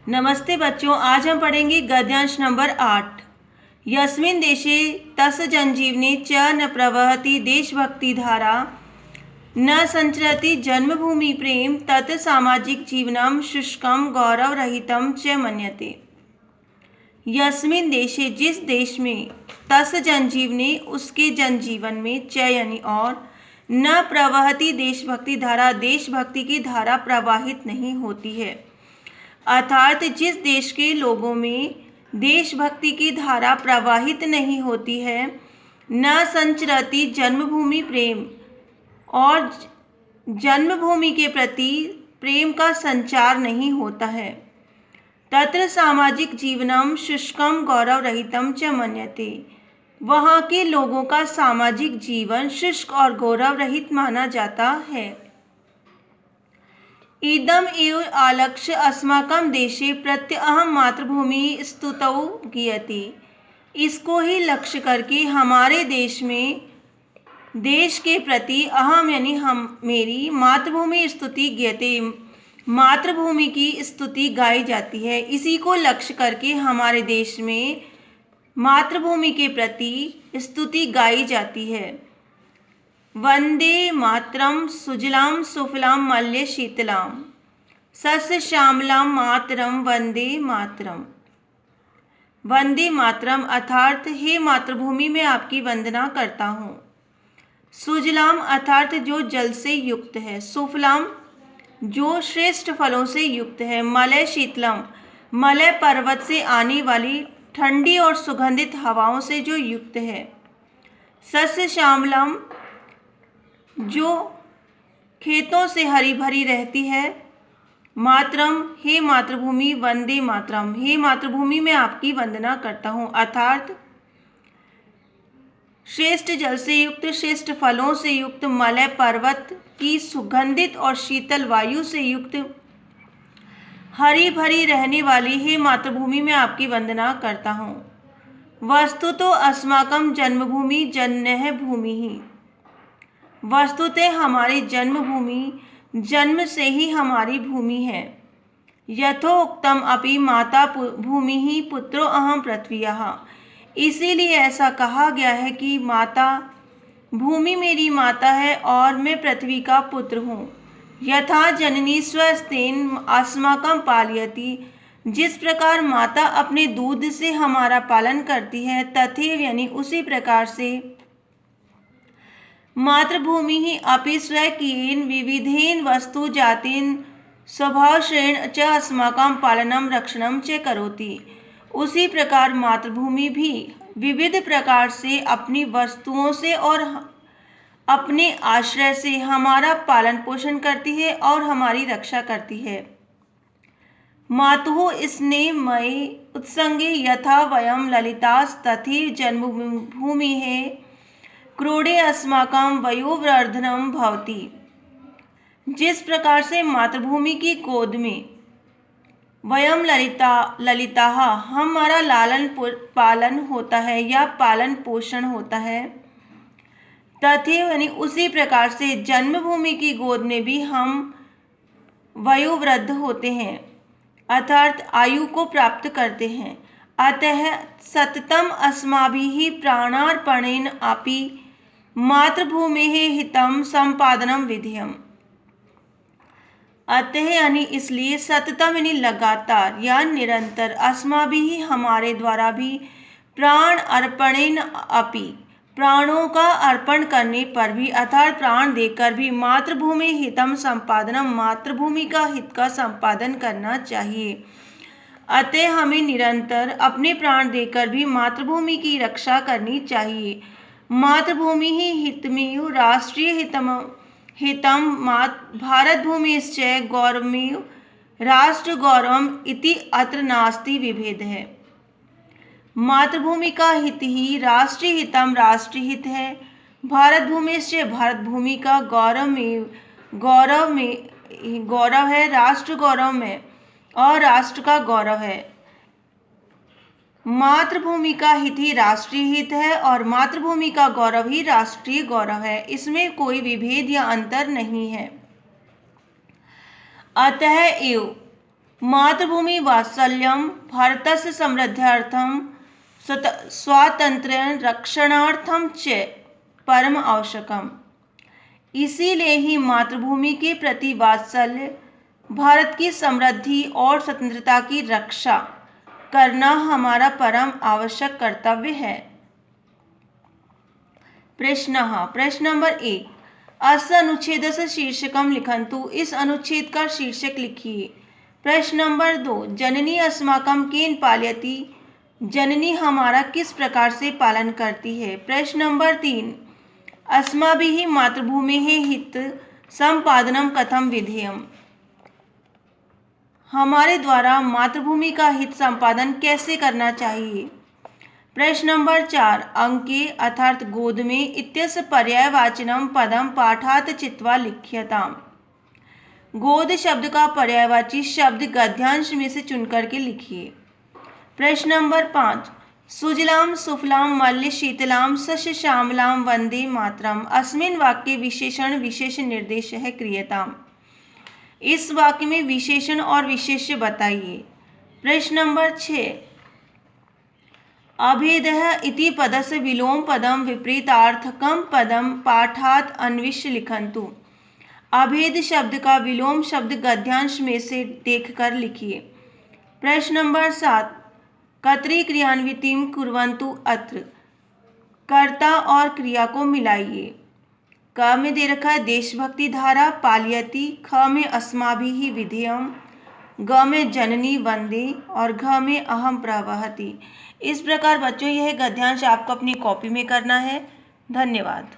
नमस्ते बच्चों, आज हम पढ़ेंगे गद्यांश नंबर 8। यस्मिन् देशे तस् जनजीवने च न प्रवहति देशभक्ति धारा न संचरति जन्मभूमि प्रेम तत् सामाजिक जीवनम शुष्कम गौरवरहितम च मन्यते। यस्मिन् देशे, जिस देश में, तस् जनजीवने, उसके जनजीवन में, च यानी और, न प्रवहति देशभक्ति धारा, देशभक्ति की धारा प्रवाहित नहीं होती है। अर्थात जिस देश के लोगों में देशभक्ति की धारा प्रवाहित नहीं होती है, न संचरति जन्मभूमि प्रेम, और जन्मभूमि के प्रति प्रेम का संचार नहीं होता है, तत्र सामाजिक जीवनम शुष्कम गौरव रहितम च मन्यते, वहाँ के लोगों का सामाजिक जीवन शुष्क और गौरव रहित माना जाता है। इदम एव आलक्ष्य अस्माकं देशे प्रत्यहम मातृभूमि स्तुतौ गीयते। इसको ही लक्ष्य करके हमारे देश में देश के प्रति अहम यानी हम मेरी मातृभूमि स्तुति गीयते, मातृभूमि की स्तुति गाई जाती है। इसी को लक्ष्य करके हमारे देश में मातृभूमि के प्रति स्तुति गाई जाती है। वंदे मातरम सुजलाम सुफलाम मल्य शीतलाम सस्य श्यामलाम मातरम वंदे मातरम। वंदे मातरम अर्थात हे मातृभूमि में आपकी वंदना करता हूँ। सुजलाम अर्थात जो जल से युक्त है। सुफलाम जो श्रेष्ठ फलों से युक्त है। मलय शीतलम मलय पर्वत से आने वाली ठंडी और सुगंधित हवाओं से जो युक्त है। सस्य श्यामलम जो खेतों से हरी भरी रहती है। मातरम हे मातृभूमि, वंदे मातरम हे मातृभूमि में आपकी वंदना करता हूँ। अर्थात श्रेष्ठ जल से युक्त, श्रेष्ठ फलों से युक्त, मलय पर्वत की सुगंधित और शीतल वायु से युक्त, हरी भरी रहने वाली हे मातृभूमि में आपकी वंदना करता हूँ। वस्तुतो अस्माकं जन्मभूमि जन्यः भूमि ही। वस्तुतः हमारी जन्मभूमि जन्म से ही हमारी भूमि है। यथोक्तम अपि माता भूमि ही पुत्रो अहम पृथ्व्याः। इसीलिए ऐसा कहा गया है कि माता भूमि मेरी माता है और मैं पृथ्वी का पुत्र हूँ। यथा जननी स्वस्तेन अस्माकं पालयति, जिस प्रकार माता अपने दूध से हमारा पालन करती है, तथैव यानी उसी प्रकार से मातृभूमि ही अपि स्वकीयेन विविधेन वस्तु जातेन स्वभावश्रेण च अस्माकं पालनम रक्षणम च करोति। उसी प्रकार मातृभूमि भी विविध प्रकार से अपनी वस्तुओं से और अपने आश्रय से हमारा पालन पोषण करती है और हमारी रक्षा करती है। मातुः स्नेहमयी उत्संगे यथा वयं ललितास्तथैव जन्मभूमि है क्रोडे अस्माकं वयोवर्धनम भवति। जिस प्रकार से मातृभूमि की गोद में वयम ललिता हमारा लालन पालन होता है या पालन पोषण होता है, तथैव यानी उसी प्रकार से जन्मभूमि की गोद में भी हम वयोवृद्ध होते हैं, अर्थात आयु को प्राप्त करते हैं। अतः सततम अस्माभिः प्राणार्पणेन अपि मातृभूमेः हितं संपादनम विधेयम्। अतः यानी इसलिए सततम यानी लगातार या निरंतर, अस्माभिः हमारे द्वारा भी, प्राण अर्पणेन अपि प्राणों का अर्पण करने पर भी, अर्थात प्राण देकर भी, मातृभूमि हितम संपादनम मातृभूमि का हित का संपादन करना चाहिए। अतः हमें निरंतर अपने प्राण देकर भी मातृभूमि की रक्षा करनी चाहिए। मातृभूमि ही हितमेव राष्ट्रीय हितम भारत भूमिश्च गौरवमेव राष्ट्र गौरवम इति अत्र नास्ति विभेद है। मातृभूमि का हित ही राष्ट्रीय हितम राष्ट्रीय हित है। भारत भूमिश्च भारत भूमि का गौरव है, राष्ट्र गौरव में और राष्ट्र का गौरव है। मातृभूमि का हित ही राष्ट्रीय हित है और मातृभूमि का गौरव ही राष्ट्रीय गौरव है। इसमें कोई विभेद या अंतर नहीं है। अतः एव मातृभूमि वात्सल्यम भारतस्य समृद्ध्यर्थम स्वातंत्र्य रक्षणार्थम च परम आवश्यकम। इसीलिए ही मातृभूमि के प्रति वात्सल्य, भारत की समृद्धि और स्वतंत्रता की रक्षा करना हमारा परम आवश्यक कर्तव्य है। प्रश्न नंबर 1, अस्य अनुच्छेदस्य शीर्षकं लिखन्तु। इस अनुच्छेद का शीर्षक लिखिए। प्रश्न नंबर 2, जननी अस्माकं केन पालयति। जननी हमारा किस प्रकार से पालन करती है। प्रश्न नंबर 3, अस्माभिः मातृभूमेः हित संपादनं कथं विधेयम्। हमारे द्वारा मातृभूमि का हित संपादन कैसे करना चाहिए। प्रश्न नंबर 4, अंके अर्थात गोद में इत्यस्य पर्यायवाचिनं पदं पाठात् चित्वा लिख्यताम्। गोद शब्द का पर्यायवाची शब्द गद्यांश में से चुनकर के लिखिए। प्रश्न नंबर 5, सुजलां सुफलां मल्ल शीतलां सस्य श्यामलां वंदे मातरम्। अस्मिन् वाक्ये विशेषण विशेष निर्देशः क्रियताम्। इस वाक्य में विशेषण और विशेष्य बताइए। प्रश्न नंबर 6, अभेदः इति पदस्य विलोम पदं विपरीतार्थकं पदं पाठात् अन्विष्य लिखन्तु। अभेद शब्द का विलोम शब्द गद्यांश में से देखकर लिखिए। प्रश्न नंबर 7, कर्तरी क्रियान्वितिं कुर्वन्तु अत्र। कर्ता और क्रिया को मिलाइए। क में दे रखा है देशभक्ति धारा पालयति, ख में अस्माभिः विधेयम्, ग में जननी वंदे और घ में अहम प्रवहति। इस प्रकार बच्चों यह गद्यांश आपको अपनी कॉपी में करना है। धन्यवाद।